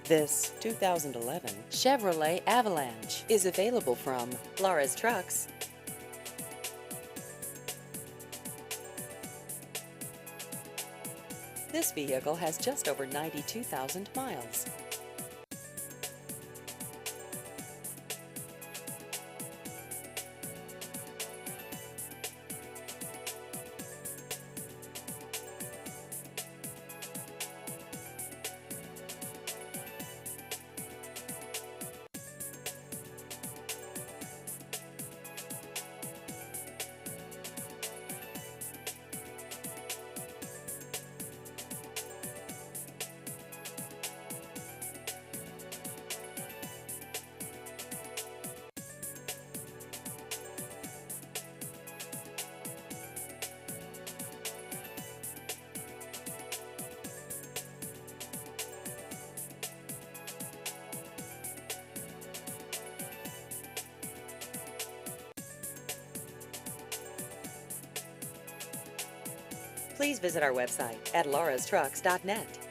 This 2011 Chevrolet Avalanche is available from Laura's Trucks. This vehicle has just over 92,000 miles. Please visit our website at laurastrucks.net.